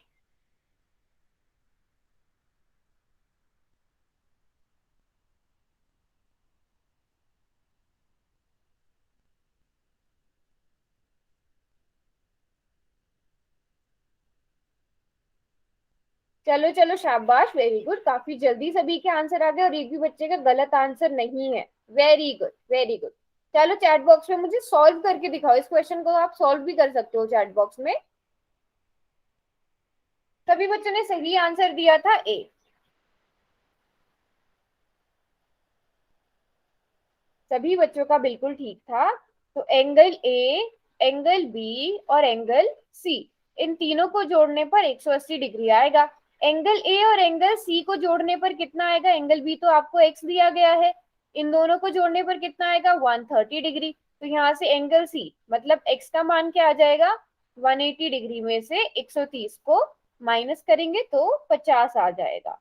चलो चलो, शाबाश, वेरी गुड। काफी जल्दी सभी के आंसर आ गए और एक भी बच्चे का गलत आंसर नहीं है। Very good, very good. चलो चैट बॉक्स में मुझे सॉल्व करके दिखाओ। इस क्वेश्चन को आप सॉल्व भी कर सकते हो चैट बॉक्स में। सभी बच्चों ने सही आंसर दिया था, ए। सभी बच्चों का बिल्कुल ठीक था। तो एंगल ए, एंगल बी और एंगल सी, इन तीनों को जोड़ने पर 180 डिग्री आएगा। एंगल ए और एंगल सी को जोड़ने पर कितना आएगा? एंगल बी तो आपको एक्स दिया गया है, इन दोनों को जोड़ने पर कितना आएगा? 130 डिग्री। तो यहाँ से एंगल सी मतलब एक्स का मान क्या आ जाएगा? 180 डिग्री में से 130 को माइनस करेंगे तो 50 आ जाएगा।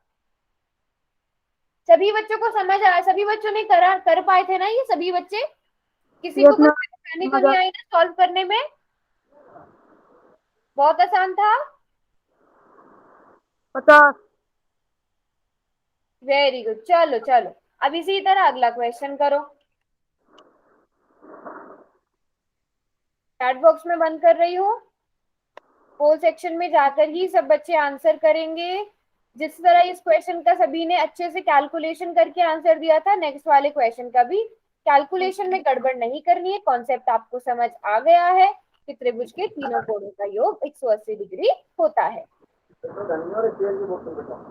सभी बच्चों को समझ आया? सभी बच्चों ने कर पाए थे ना ये? सभी बच्चे, किसी को यस कोई मैम। परेशानी तो नहीं आई ना सॉल्व करने में? बहुत आसान था। 50। Very good. चलो चलो, अब इसी तरह अगला क्वेश्चन करो। चैट बॉक्स में बंद कर रही हूँ। पोल सेक्शन में जाकर ही सब बच्चे आंसर करेंगे। जिस तरह इस क्वेश्चन का सभी ने अच्छे से कैलकुलेशन करके आंसर दिया था, नेक्स्ट वाले क्वेश्चन का भी कैलकुलेशन में गड़बड़ नहीं करनी है। कॉन्सेप्ट आपको समझ आ गया है कि त्रिभुज के तीनों कोणों का योग 180 डिग्री होता है।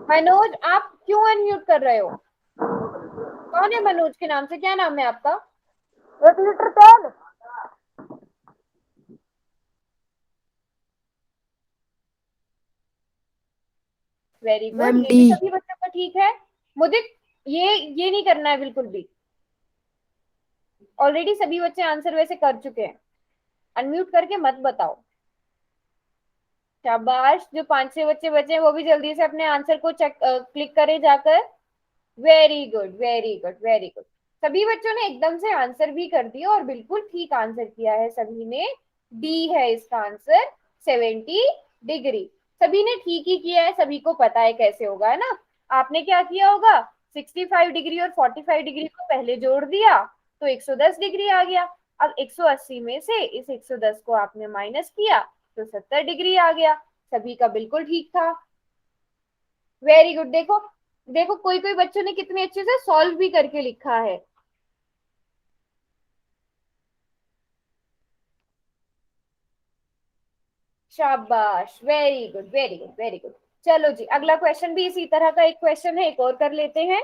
मनोज, आप क्यों अनम्यूट कर रहे हो? कौन है मनोज के नाम से? क्या नाम है आपका? 1 लीटर तेल। वेरी गुड, मैम ये डी। भी सभी बच्चों का ठीक है। मुझे ये नहीं करना है बिल्कुल भी। ऑलरेडी सभी बच्चे आंसर वैसे कर चुके हैं। अनम्यूट करके मत बताओ। शाबाश। जो 5-6 बच्चे बचे हैं वो भी जल्दी से अपने आंसर को चेक क्लिक करें जाकर। Very good, very good, very good. सभी बच्चों ने एकदम से आंसर भी कर दिया और बिल्कुल ठीक आंसर किया है सभी ने। डी है इसका आंसर, 70 डिग्री। सभी ने ठीक ही किया है, सभी को पता है कैसे होगा, है ना। आपने क्या किया होगा, 65 डिग्री और 45 डिग्री को पहले जोड़ दिया तो 110 डिग्री आ गया। अब 180 में से इस 110 को आपने माइनस किया तो 70 डिग्री आ गया। सभी का बिल्कुल ठीक था। Very good. देखो देखो, कोई कोई बच्चों ने कितने अच्छे से सॉल्व भी करके लिखा है। शाबाश, very good, very good, very good. चलो जी, अगला क्वेश्चन भी इसी तरह का एक क्वेश्चन है, एक और कर लेते हैं।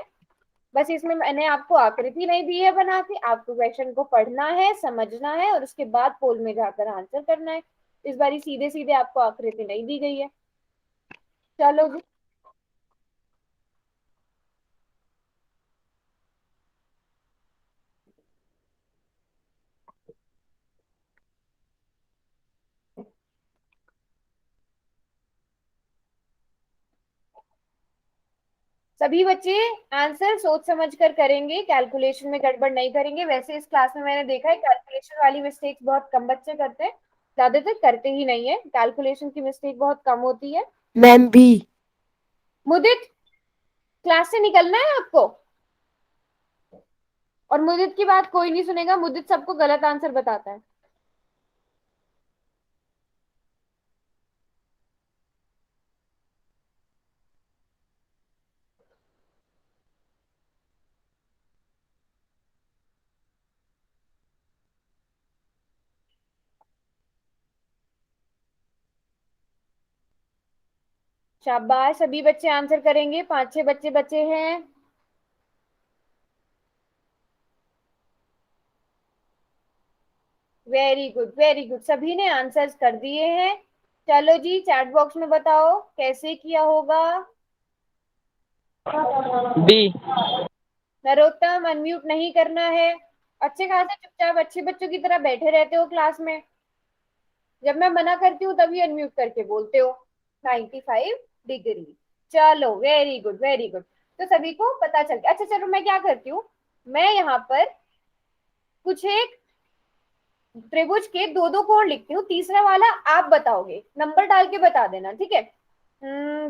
बस इसमें मैंने आपको आकृति नहीं दी है बना के, आपको क्वेश्चन को पढ़ना है, समझना है और उसके बाद पोल में जाकर आंसर करना है। इस बारी सीधे सीधे आपको आकृति नहीं दी गई है। चलो जी, सभी बच्चे आंसर सोच समझ कर करेंगे, कैलकुलेशन में गड़बड़ नहीं करेंगे। वैसे इस क्लास में मैंने देखा है कैलकुलेशन वाली मिस्टेक्स बहुत कम बच्चे करते हैं, ज्यादातर करते ही नहीं है। कैलकुलेशन की मिस्टेक बहुत कम होती है। मैम भी। मुदित, क्लास से निकलना है आपको, और मुदित की बात कोई नहीं सुनेगा। मुदित सबको गलत आंसर बताता है। शाबाश, सभी बच्चे आंसर करेंगे। 5-6 बच्चे बचे हैं। वेरी गुड, वेरी गुड, सभी ने आंसर्स कर दिए हैं। चलो जी, चैट बॉक्स में बताओ कैसे किया होगा। बी। नरोत्तम, अनम्यूट नहीं करना है। अच्छे खासे चुपचाप अच्छे बच्चों की तरह बैठे रहते हो क्लास में, जब मैं मना करती हूँ तभी अनम्यूट करके बोलते हो। 95 डिग्री। चलो, वेरी गुड, वेरी गुड। तो सभी को पता चल गया। अच्छा चलो, मैं क्या करती हूँ, मैं यहाँ पर कुछ एक त्रिभुज के दो दो कोण लिखती हूँ, तीसरा वाला आप बताओगे, नंबर डाल के बता देना, ठीक है।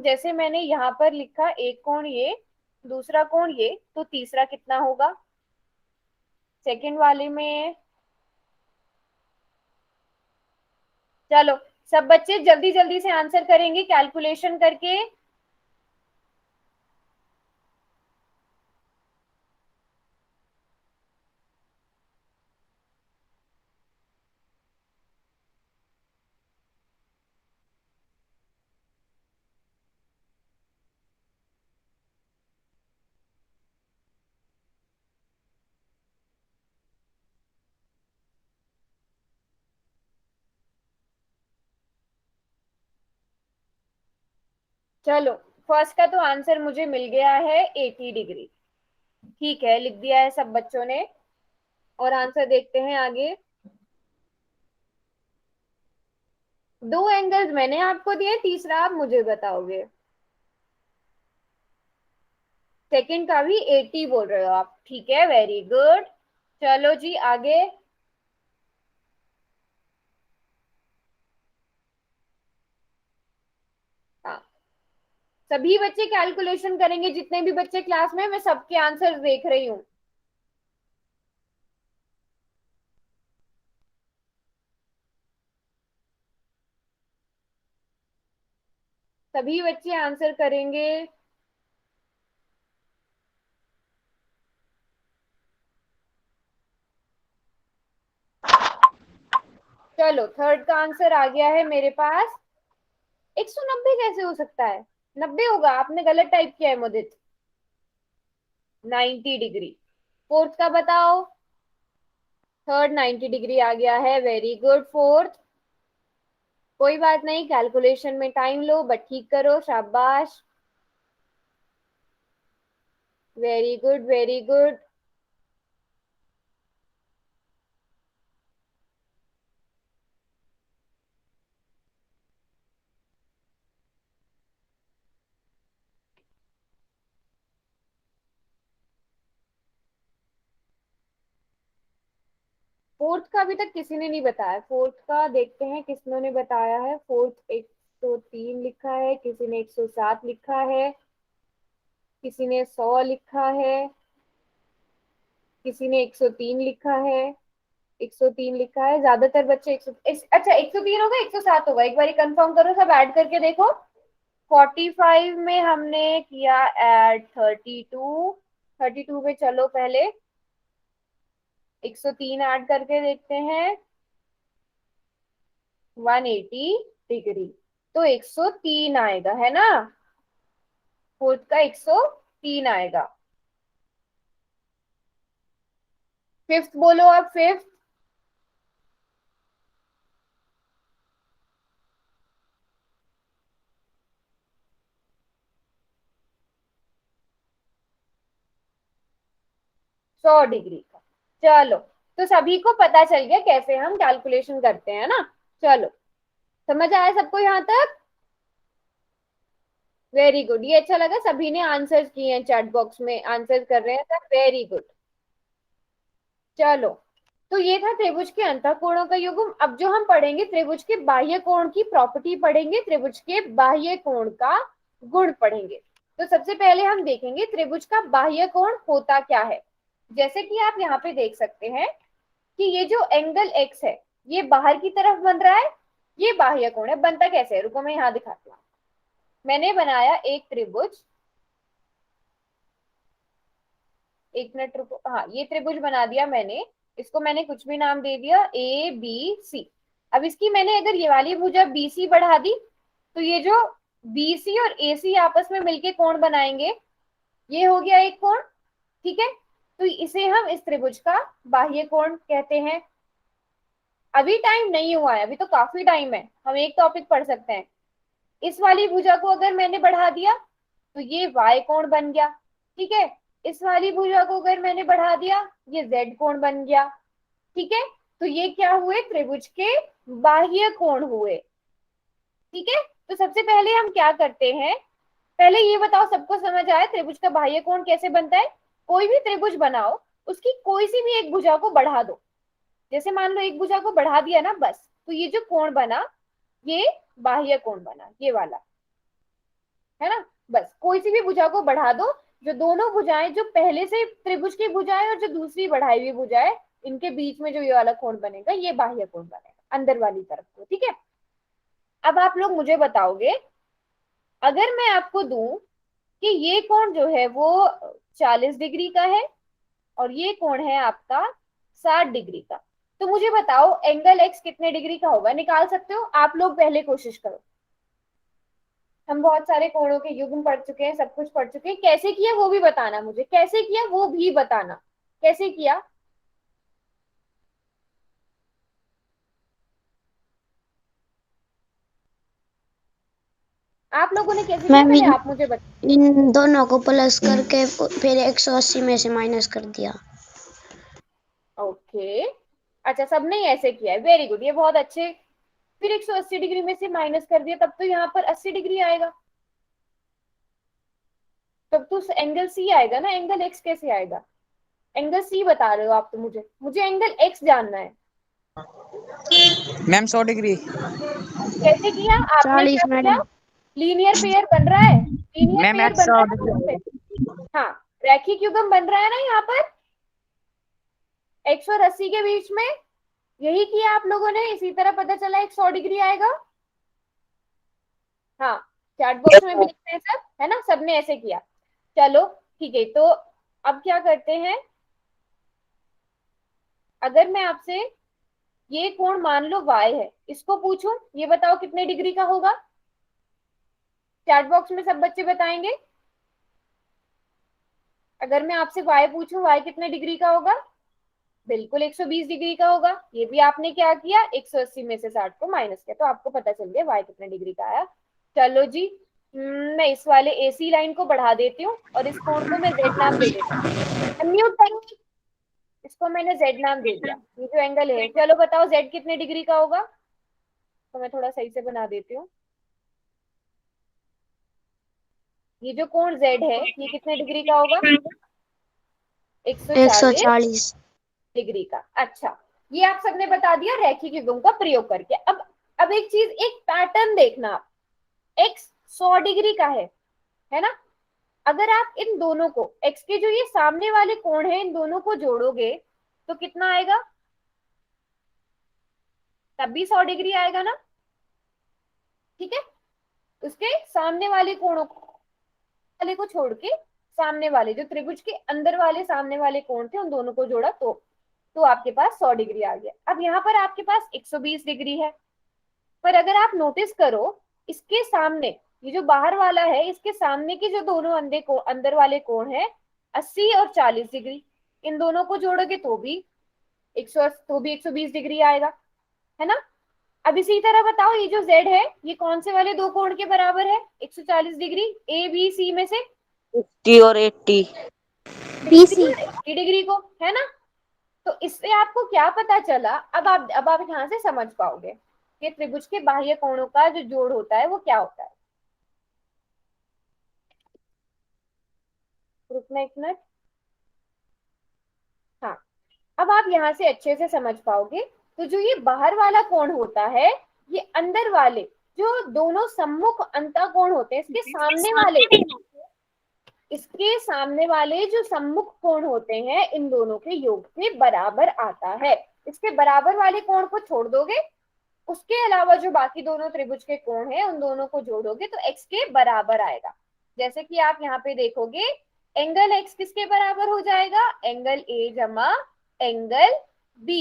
जैसे मैंने यहाँ पर लिखा एक कोण ये, दूसरा कोण ये, तो तीसरा कितना होगा सेकंड वाले में। चलो, सब बच्चे जल्दी जल्दी से आंसर करेंगे कैलकुलेशन करके। चलो, फर्स्ट का तो आंसर मुझे मिल गया है 80 डिग्री। ठीक है, लिख दिया है सब बच्चों ने। और आंसर देखते हैं आगे। दो एंगल्स मैंने आपको दिए, तीसरा आप मुझे बताओगे। सेकंड का भी 80 बोल रहे हो आप, ठीक है, वेरी गुड। चलो जी, आगे। हाँ, सभी बच्चे कैलकुलेशन करेंगे, जितने भी बच्चे क्लास में, मैं सबके आंसर देख रही हूँ। सभी बच्चे आंसर करेंगे। चलो, थर्ड का आंसर आ गया है मेरे पास। 190 कैसे हो सकता है, 90 होगा, आपने गलत टाइप किया है मुदित। 90 डिग्री। फोर्थ का बताओ। थर्ड 90 डिग्री आ गया है, वेरी गुड। फोर्थ, कोई बात नहीं, कैलकुलेशन में टाइम लो बट ठीक करो, शाबाश। Very good, very good. Fourth का अभी तक किसी ने नहीं बताया। फोर्थ का देखते हैं किसने बताया है। फोर्थ 103 लिखा है, किसी ने 107 लिखा है, किसी ने 100 लिखा है, किसी ने 103 लिखा है। 103 लिखा है, ज्यादातर बच्चे 100, अच्छा 103 होगा 107 होगा, एक बार कंफर्म करो, सब ऐड करके देखो। 45 में हमने किया ऐड 32, 32 पे चलो पहले 103 ऐड करके देखते हैं, 180 डिग्री, तो 103 आएगा, है ना। फोर्थ का 103 आएगा। फिफ्थ बोलो आप, फिफ्थ। सौ डिग्री का। चलो, तो सभी को पता चल गया कैसे हम कैलकुलेशन करते हैं ना। चलो, समझ आया सबको यहाँ तक? वेरी गुड, ये अच्छा लगा, सभी ने आंसर्स किए हैं, चैट बॉक्स में आंसर कर रहे हैं सब, वेरी गुड। चलो, तो ये था त्रिभुज के अंतःकोणों का युग्म। अब जो हम पढ़ेंगे त्रिभुज के बाह्य कोण की प्रॉपर्टी पढ़ेंगे, त्रिभुज के बाह्य कोण का गुण पढ़ेंगे। तो सबसे पहले हम देखेंगे त्रिभुज का बाह्य कोण होता क्या है। जैसे कि आप यहाँ पे देख सकते हैं कि ये जो एंगल एक्स है ये बाहर की तरफ बन रहा है, ये बाह्य कोण है। बनता कैसे है, रुको मैं यहाँ दिखाती हूँ। मैंने बनाया एक त्रिभुज, एक मिनट रुको, हाँ ये त्रिभुज बना दिया मैंने, इसको मैंने कुछ भी नाम दे दिया ए बी सी। अब इसकी मैंने अगर ये वाली भुजा बी सी बढ़ा दी, तो ये जो बी सी और ए सी आपस में मिलके कोण बनाएंगे, ये हो गया एक कोण, ठीक है। तो इसे हम इस त्रिभुज का बाह्य कोण कहते हैं। अभी टाइम नहीं हुआ है, अभी तो काफी टाइम है, हम एक टॉपिक पढ़ सकते हैं। इस वाली भुजा को अगर मैंने बढ़ा दिया तो ये वाय कोण बन गया, ठीक है। इस वाली भुजा को अगर मैंने बढ़ा दिया ये जेड कोण बन गया, ठीक है। तो ये क्या हुए, त्रिभुज के बाह्य कोण हुए, ठीक है। तो सबसे पहले हम क्या करते हैं, पहले ये बताओ सबको समझ आया त्रिभुज का बाह्य कोण कैसे बनता है। कोई भी त्रिभुज बनाओ, उसकी कोई सी भी एक भुजा को बढ़ा दो। जैसे मान लो एक भुजा को बढ़ा दिया ना, बस, तो ये जो कोण बना ये बाह्य कोण बना, ये वाला, है ना। बस कोई सी भी भुजा को बढ़ा दो, जो दोनों भुजाएं, जो पहले से त्रिभुज की भुजाएं और जो दूसरी बढ़ाई हुई भुजा है, इनके बीच में जो ये वाला कोण बनेगा ये बाह्य कोण बनेगा, अंदर वाली तरफ को, ठीक है। अब आप लोग मुझे बताओगे, अगर मैं आपको दूं कि ये कोण जो है वो 40 डिग्री का है और ये कोण है आपका 60 डिग्री का, तो मुझे बताओ एंगल एक्स कितने डिग्री का होगा, निकाल सकते हो आप लोग, पहले कोशिश करो। हम बहुत सारे कोणों के युग्म पढ़ चुके हैं, सब कुछ पढ़ चुके हैं, कैसे किया वो भी बताना मुझे, कैसे किया वो भी बताना, कैसे किया। आप लोगों ने कैसे किया, मैम पहले आप मुझे बताओ। इन दोनों को प्लस करके फिर 180 में से माइनस कर दिया। ओके, अच्छा सबने ऐसे किया है, वेरी गुड, ये बहुत अच्छे। फिर 180 डिग्री में से माइनस कर दिया, तब तो यहाँ पर 80 डिग्री आएगा, तब तो एंगल सी आएगा ना, एंगल एक्स कैसे आएगा। एंगल सी बता रहे हो आप, तो मुझे मुझे एंगल एक्स जानना है। Ma'am 100 degree. कैसे किया आपने, क्या 40 किया, मैडम। लीनियर पेयर बन रहा है, लीनियर मैम पेयर एक्स बन 100 रहा है ना यहाँ डिग्री। पे। हाँ, रैखिक युग्म बन रहा है ना यहाँ पर, 180 के बीच में, यही किया आप लोगों ने, इसी तरह पता चला 100 डिग्री आएगा। हाँ, चैट बॉक्स में भी लिखते हैं सब, है ना, सबने ऐसे किया। चलो ठीक है, तो अब क्या करते हैं, अगर मैं आपसे ये कोण मान लो y है, इसको पूछूं ये बताओ कितने डिग्री का होगा, चैट बॉक्स में सब बच्चे बताएंगे। अगर मैं आपसे y पूछूं y कितने डिग्री का होगा, बिल्कुल 120 डिग्री का होगा। ये भी आपने क्या किया, 180 में से 60 को माइनस किया, तो आपको पता चल गया y कितने डिग्री का आया। चलो जी, मैं इस वाले AC लाइन को बढ़ा देती हूँ और इस कोण को मैं z नाम दे देती हूँ। अनम्यूट करिए, इसको मैंने z नाम दे दिया, ये जो एंगल है। चलो बताओ z कितने डिग्री का होगा, तो मैं थोड़ा सही से बना देती हूँ। ये जो कोण z है ये कितने डिग्री का होगा, 140 140। डिग्री का। अच्छा, ये आप सबने बता दिया रैखिक युग्म का प्रयोग करके। अब एक चीज, एक पैटर्न देखना, x 100 डिग्री का है ना। अगर आप इन दोनों को x के जो ये सामने वाले कोण है इन दोनों को जोड़ोगे तो कितना आएगा, तब भी 100 डिग्री आएगा ना, ठीक है। उसके सामने वाले कोणों वाले को छोड़ के सामने वाले जो त्रिभुज के अंदर वाले सामने वाले कोण थे उन दोनों को जोड़ा तो आपके पास 100 डिग्री आ गया। अब यहाँ पर आपके पास 120 डिग्री है, पर अगर आप नोटिस करो इसके सामने ये जो बाहर वाला है इसके सामने के जो दोनों अंदर वाले कोण है 80 और 40 डिग्री, इन दोनों को जोड़ोगे तो भी 120 डिग्री आएगा, है ना। अब इसी तरह बताओ ये जो z है ये कौन से वाले दो कोण के बराबर है 140 डिग्री, ए बी सी में से 50 और 80 BC 80 डिग्री को, है ना। तो इससे आपको क्या पता चला, अब आप यहाँ से समझ पाओगे कि त्रिभुज के बाह्य कोणों का जो जोड़ होता है वो क्या होता है। रुकना एक मिनट। हाँ, अब आप यहाँ से अच्छे से समझ पाओगे। तो जो ये बाहर वाला कोण होता है ये अंदर वाले जो दोनों सम्मुख अंतःकोण होते हैं इसके सामने वाले जो सम्मुख कोण होते हैं इन दोनों के योग के बराबर आता है। इसके बराबर वाले कोण को छोड़ दोगे, उसके अलावा जो बाकी दोनों त्रिभुज के कोण हैं उन दोनों को जोड़ोगे तो x के बराबर आएगा। जैसे कि आप यहाँ पे देखोगे एंगल x किसके बराबर हो जाएगा, एंगल a जमा एंगल b।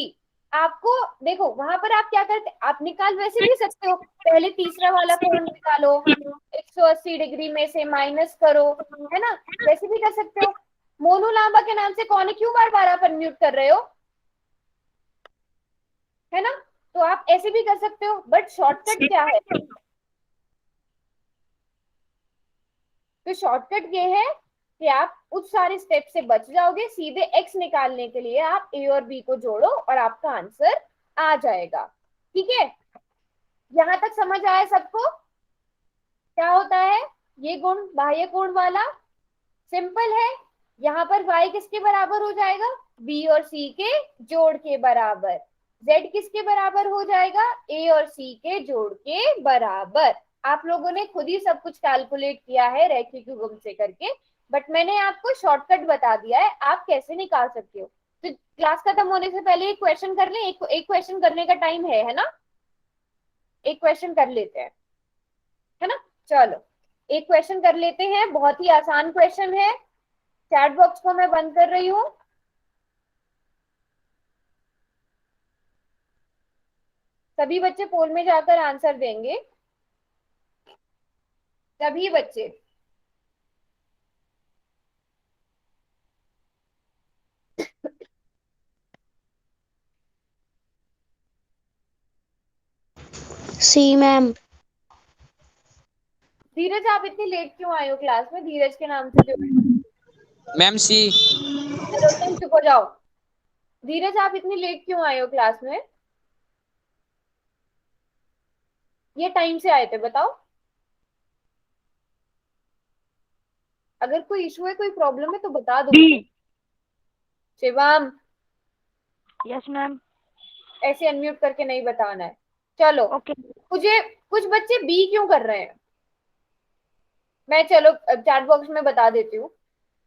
आपको देखो वहां पर आप क्या करते, आप निकाल वैसे भी सकते हो, पहले तीसरा वाला कोण निकालो 180 डिग्री में से माइनस करो, है ना, वैसे भी कर सकते हो। मोनू लांबा के नाम से कौन है, क्यों बार बार आप अनम्यूट कर रहे हो, है ना। तो आप ऐसे भी कर सकते हो, बट शॉर्टकट क्या है, तो शॉर्टकट ये है कि आप उस सारे स्टेप से बच जाओगे, सीधे x निकालने के लिए आप a और b को जोड़ो और आपका आंसर आ जाएगा। ठीक है, यहां तक समझ आया सबको क्या होता है ये गुण बाह्य कोण वाला, सिंपल है। यहाँ पर y किसके बराबर हो जाएगा, b और c के जोड़ के बराबर, z किसके बराबर हो जाएगा, a और c के जोड़ के बराबर। आप लोगों ने खुद ही सब कुछ कैलकुलेट किया है रैखिक युग्म से करके, बट मैंने आपको शॉर्टकट बता दिया है आप कैसे निकाल सकते हो। तो क्लास खत्म होने से पहले एक क्वेश्चन कर लें, एक क्वेश्चन करने का टाइम है ना, एक क्वेश्चन कर लेते हैं, है ना। चलो एक क्वेश्चन कर लेते हैं, बहुत ही आसान क्वेश्चन है। चैट बॉक्स को मैं बंद कर रही हूँ। सभी बच्चे पोल में जाकर आंसर देंगे, सभी बच्चे। C मैम धीरज आप इतनी लेट क्यों आए हो क्लास में, धीरज के नाम से जो मैम सी। चलो तुम चुप हो जाओ। धीरज आप इतनी लेट क्यों आए हो क्लास में, ये टाइम से आए थे बताओ। अगर कोई इशू है कोई प्रॉब्लम है तो बता दो। शिवम यस मैम ऐसे अनम्यूट करके नहीं बताना है। चलो ओके मुझे कुछ बच्चे बी क्यों कर रहे हैं, मैं चलो चैट बॉक्स में बता देती हूँ,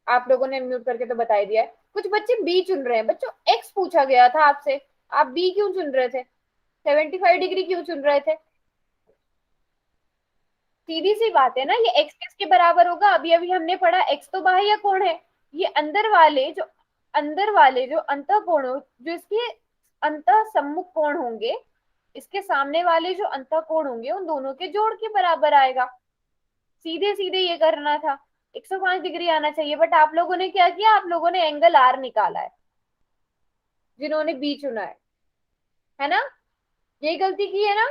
आप लोगों ने अनम्यूट करके तो बता ही दिया है। कुछ बच्चे बी चुन रहे हैं, बच्चों एक्स पूछा गया था आपसे, आप बी क्यों चुन रहे थे, 75 डिग्री क्यों चुन रहे थे। सीधी सी बात है ना, ये एक्स किसके बराबर होगा, अभी अभी हमने पढ़ा एक्स तो बाह्य कोण है, ये अंदर वाले जो अंतः कोण जो इसके अंतः सम्मुख कोण होंगे, इसके सामने वाले जो अंतः कोण होंगे उन दोनों के जोड़ के बराबर आएगा। सीधे सीधे ये करना था, 105 डिग्री आना चाहिए, बट आप लोगों ने क्या किया, आप लोगों ने एंगल आर निकाला है जिन्होंने बी चुना है ना, ये गलती की है ना,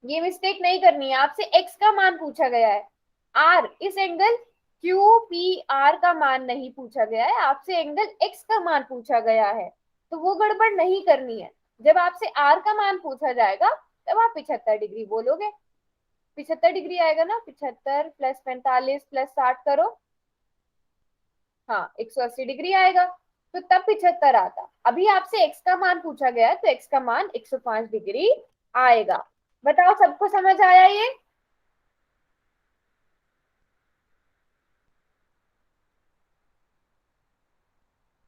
ये मिस्टेक नहीं करनी है। आपसे एक्स का मान पूछा गया है, आर इस एंगल क्यू पी आर का मान नहीं पूछा गया है, आपसे एंगल एक्स का मान पूछा गया है, तो वो गड़बड़ नहीं करनी है। जब आपसे आर का मान पूछा जाएगा तब आप 75 डिग्री बोलोगे, 75 डिग्री आएगा ना, 75 प्लस 45 प्लस 60 करो, हाँ 180 डिग्री आएगा। तो तब 75 आता। अभी आपसे x का मान पूछा गया है तो x का मान 105 डिग्री आएगा। बताओ सबको समझ आया ये?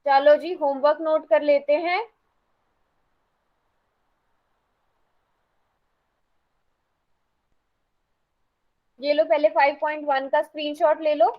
चलो जी होमवर्क नोट कर लेते हैं। ये लो पहले 5.1 का स्क्रीनशॉट ले लो।